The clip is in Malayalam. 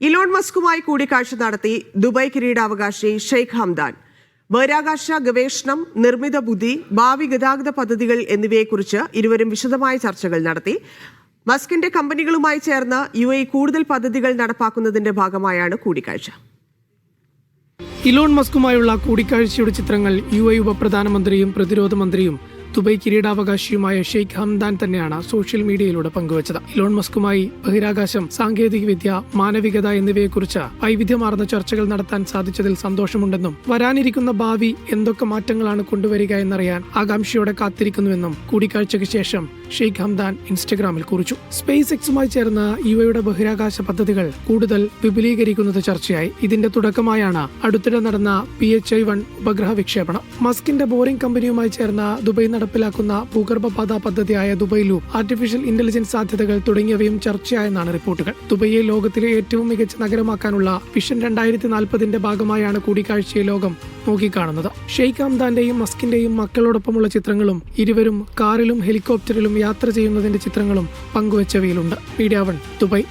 ഇലോൺ മസ്കുമായി കൂടിക്കാഴ്ച നടത്തി ദുബായ് കിരീടാവകാശി ഷെയ്ഖ് ഹംദാൻ. ബഹിരാകാശ ഗവേഷണം, നിർമ്മിത ബുദ്ധി, ഭാവി ഗതാഗത പദ്ധതികൾ എന്നിവയെക്കുറിച്ച് ഇരുവരും വിശദമായ ചർച്ചകൾ നടത്തി. മസ്കിന്റെ കമ്പനികളുമായി ചേർന്ന് UAE കൂടുതൽ പദ്ധതികൾ നടപ്പാക്കുന്നതിന്റെ ഭാഗമായാണ് കൂടിക്കാഴ്ച. ഇലോൺ മസ്കുമായുള്ള കൂടിക്കാഴ്ചയുടെ ചിത്രങ്ങൾ UAE ഉപപ്രധാനമന്ത്രിയും പ്രതിരോധ മന്ത്രിയും ദുബായ് കിരീടാവകാശിയുമായ ഷെയ്ഖ് ഹംദാൻ തന്നെയാണ് സോഷ്യൽ മീഡിയയിലൂടെ പങ്കുവച്ചത്. ഇലോൺ മസ്കുമായി ബഹിരാകാശം, സാങ്കേതികവിദ്യ, മാനവികത എന്നിവയെക്കുറിച്ച് വൈവിധ്യമാർന്ന ചർച്ചകൾ നടത്താൻ സാധിച്ചതിൽ സന്തോഷമുണ്ടെന്നും വരാനിരിക്കുന്ന ഭാവി എന്തൊക്കെ മാറ്റങ്ങളാണ് കൊണ്ടുവരിക എന്നറിയാൻ ആകാംക്ഷയോടെ കാത്തിരിക്കുന്നുവെന്നും കൂടിക്കാഴ്ചയ്ക്ക് ശേഷം ഷെയ്ഖ് ഹംദാൻ ഇൻസ്റ്റഗ്രാമിൽ കുറിച്ചു. സ്പേസ് എക്സുമായി ചേർന്ന് UAEയുടെ ബഹിരാകാശ പദ്ധതികൾ കൂടുതൽ വിപുലീകരിക്കുന്നത് ചർച്ചയായി. ഇതിന്റെ തുടക്കമായാണ് അടുത്തിടെ നടന്ന PHI-1 ഉപഗ്രഹ വിക്ഷേപണം. മസ്കിന്റെ ബോറിംഗ് കമ്പനിയുമായി ചേർന്ന് ദുബായ് നടപ്പിലാക്കുന്ന ഭൂഗർഭപാത പദ്ധതിയായ ദുബായ് ലൂപ്പ്, ആർട്ടിഫിഷ്യൽ ഇന്റലിജൻസ് സാധ്യതകൾ തുടങ്ങിയവയും ചർച്ചയായെന്നാണ് റിപ്പോർട്ടുകൾ. ദുബായിയെ ലോകത്തിലെ ഏറ്റവും മികച്ച നഗരമാക്കാനുള്ള വിഷൻ 2040ന്റെ ഭാഗമായാണ് കൂടിക്കാഴ്ചയെ ലോകം നോക്കിക്കാണുന്നത്. ഷെയ്ഖ് ഹംദാന്റെയും മസ്കിന്റെയും മക്കളോടൊപ്പമുള്ള ചിത്രങ്ങളും ഇരുവരും കാറിലും ഹെലികോപ്റ്ററിലും യാത്ര ചെയ്യുന്നതിന്റെ ചിത്രങ്ങളും പങ്കുവച്ചവയിലുണ്ട്. Media 1 Dubai.